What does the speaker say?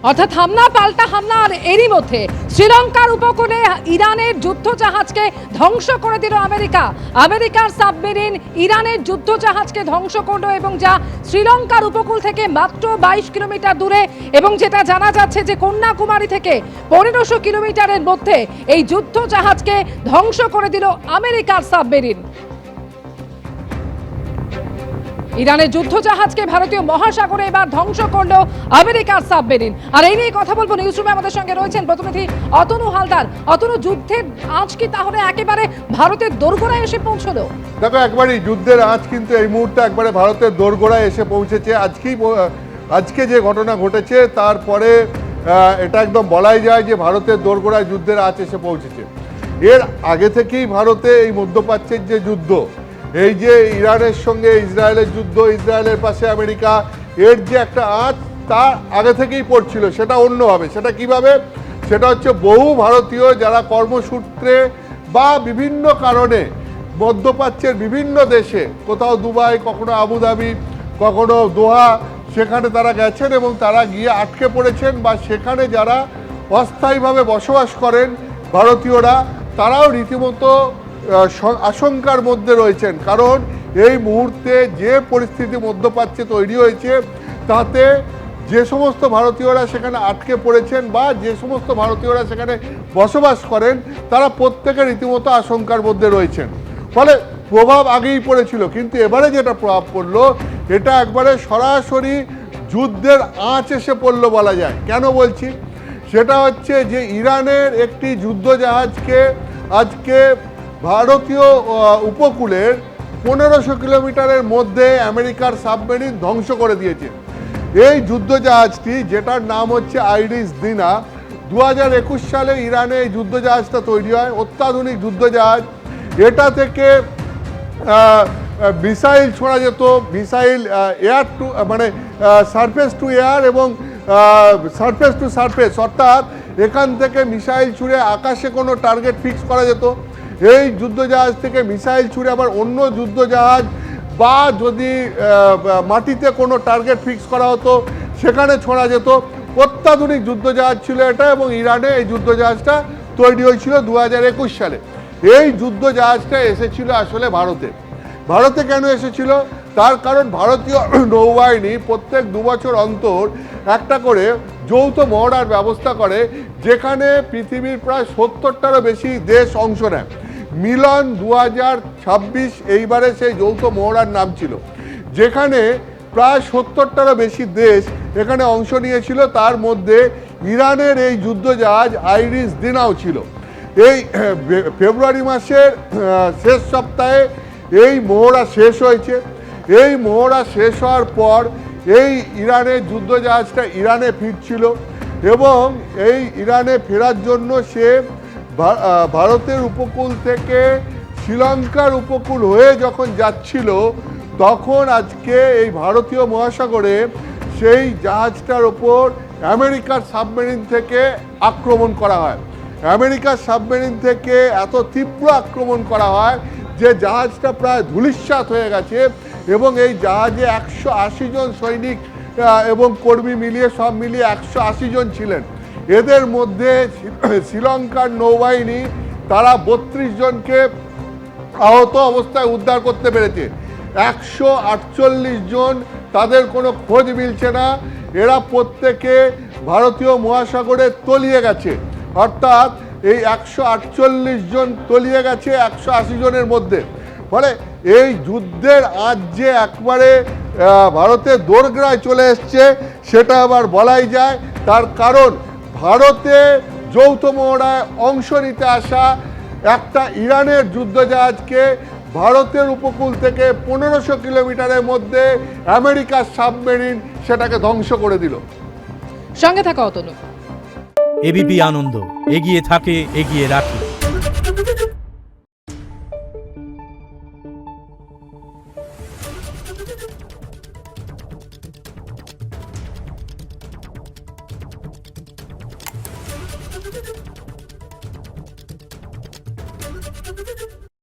অর্থাৎ হামলা পাল্টা হামলা, আর এরই মধ্যে শ্রীলঙ্কার উপকূলে ইরানের যুদ্ধজাহাজকে ধ্বংস করে দিল আমেরিকা। আমেরিকার সাবমেরিন ইরানের যুদ্ধজাহাজকে ধ্বংস করলো, এবং যা শ্রীলঙ্কার উপকূল থেকে মাত্র 22 কিলোমিটার দূরে, এবং যেটা জানা যাচ্ছে যে কন্যাকুমারী থেকে 1500 কিলোমিটারের মধ্যে এই যুদ্ধজাহাজকে ধ্বংস করে দিল আমেরিকার সাবমেরিন। ইরানের যুদ্ধজাহাজকে ভারতীয় মহাসাগরে এবার ধ্বংস করলো আমেরিকার সাবমেরিন। আর এই নিয়ে কথা বলবো, নিউজরুমে আমাদের সঙ্গে রয়েছেন প্রতিনিধি অতনু হালদার। অতনু, যুদ্ধের আঁচ কি তাহলে একেবারে ভারতের দোরগোড়ায় এসে পৌঁছলো? দেখো, একবারই যুদ্ধের আঁচ কিন্তু এই মুহূর্তে একবারে ভারতের দোরগোড়ায় এসে পৌঁছেছে। আজকে যে ঘটনা ঘটেছে তারপরে এটা একদম বলাই যায় যে ভারতের দোরগোড়ায় যুদ্ধের আঁচ এসে পৌঁছেছে। এর আগে থেকেই ভারতে এই মধ্যপ্রাচ্যের যে যুদ্ধ, এই যে ইরানের সঙ্গে ইসরায়েলের যুদ্ধ, ইসরায়েলের পাশে আমেরিকা, এর যে একটা আঁচ তা আগে থেকেই পড়ছিল। সেটা অন্যভাবে, সেটা কিভাবে? সেটা হচ্ছে বহু ভারতীয় যারা কর্মসূত্রে বা বিভিন্ন কারণে মধ্যপ্রাচ্যের বিভিন্ন দেশে, কোথাও দুবাই, কখনো আবুধাবি, কখনো দোহা, সেখানে তারা গেছেন এবং তারা গিয়ে আটকে পড়েছেন, বা সেখানে যারা অস্থায়ীভাবে বসবাস করেন ভারতীয়রা, তারাও রীতিমতো আশঙ্কার মধ্যে রয়েছেন। কারণ এই মুহূর্তে যে পরিস্থিতি মধ্যপ্রাচ্যে তৈরি হয়েছে, তাতে যে সমস্ত ভারতীয়রা সেখানে আটকে পড়েছেন বা যে সমস্ত ভারতীয়রা সেখানে বসবাস করেন, তারা প্রত্যেকে রীতিমতো আশঙ্কার মধ্যে রয়েছেন। ফলে প্রভাব আগেই পড়েছিল, কিন্তু এবারে যেটা প্রভাব পড়লো, এটা একবারে সরাসরি যুদ্ধের আঁচ এসে পড়লো বলা যায়। কেন বলছি? সেটা হচ্ছে যে ইরানের একটি যুদ্ধজাহাজকে আজকে ভারতীয় উপকূলের 1500 কিলোমিটারের মধ্যে আমেরিকার সাবমেরিন ধ্বংস করে দিয়েছে। এই যুদ্ধজাহাজটি, যেটার নাম হচ্ছে আইরিস দিনা, 2021 সালে ইরানে এই যুদ্ধজাহাজটা তৈরি হয়। অত্যাধুনিক যুদ্ধজাহাজ। এটা থেকে মিসাইল ছোড়া যেত, মিসাইল এয়ার টু মানে সারফেস টু এয়ার এবং সারফেস টু সারফেস, অর্থাৎ এখান থেকে মিসাইল ছুড়ে আকাশে কোনো টার্গেট ফিক্স করা যেত। এই যুদ্ধজাহাজ থেকে মিসাইল ছুড়ে আবার অন্য যুদ্ধজাহাজ বা যদি মাটিতে কোনো টার্গেট ফিক্স করা হতো সেখানে ছোড়া যেত। অত্যাধুনিক যুদ্ধজাহাজ ছিল এটা, এবং ইরানে এই যুদ্ধজাহাজটা তৈরি হয়েছিল 2021 সালে। এই যুদ্ধজাহাজটা এসেছিল আসলে ভারতে কেন এসেছিল? তার কারণ ভারতীয় নৌবাহিনী প্রত্যেক 2 বছর অন্তর একটা করে যৌথ মহড়ার ব্যবস্থা করে, যেখানে পৃথিবীর প্রায় 70টারও বেশি দেশ অংশ নেয়। মিলন 2026 এইবারে সেই যৌথ মহড়ার নাম ছিল, যেখানে প্রায় 70টারও বেশি দেশ এখানে অংশ নিয়েছিল। তার মধ্যে ইরানের এই যুদ্ধজাহাজ আইরিস দিনাও ছিল। এই ফেব্রুয়ারি মাসের শেষ সপ্তাহে এই মহড়া শেষ হয়েছে। এই মহড়া শেষ হওয়ার পর এই ইরানের যুদ্ধজাহাজটা ইরানে ফিরছিল, এবং এই ইরানে ফেরার জন্য সে ভারতের উপকূল থেকে শ্রীলঙ্কার উপকূল হয়ে যখন যাচ্ছিল, তখন আজকে এই ভারতীয় মহাসাগরে সেই জাহাজটার ওপর আমেরিকার সাবমেরিন থেকে আক্রমণ করা হয়। আমেরিকার সাবমেরিন থেকে এত তীব্র আক্রমণ করা হয় যে জাহাজটা প্রায় ধূলিসাৎ হয়ে গেছে, এবং এই জাহাজে 180 জন সৈনিক এবং কর্মী মিলিয়ে, সব মিলিয়ে 180 জন ছিলেন। এদের মধ্যে শ্রীলঙ্কার নৌবাহিনী তারা 32 জনকে আহত অবস্থায় উদ্ধার করতে পেরেছে। 148 জন, তাদের কোনো খোঁজ মিলছে না। এরা প্রত্যেকে ভারতীয় মহাসাগরে তলিয়ে গেছে। অর্থাৎ এই 148 জন তলিয়ে গেছে 180 জনের মধ্যে। ফলে এই যুদ্ধের আজ যে একবারে ভারতের দোরগোড়ায় চলে এসছে, সেটা আবার বলাই যায়। তার কারণ ভারতে যৌথ মহড়ায় অংশ নিতে আসা একটা ইরানের যুদ্ধজাহাজকে ভারতের উপকূল থেকে 1500 কিলোমিটারের মধ্যে আমেরিকার সাবমেরিন সেটাকে ধ্বংস করে দিল। সঙ্গে থাকা অতনু। এবিপি আনন্দ, এগিয়ে থাকে, এগিয়ে রাখে।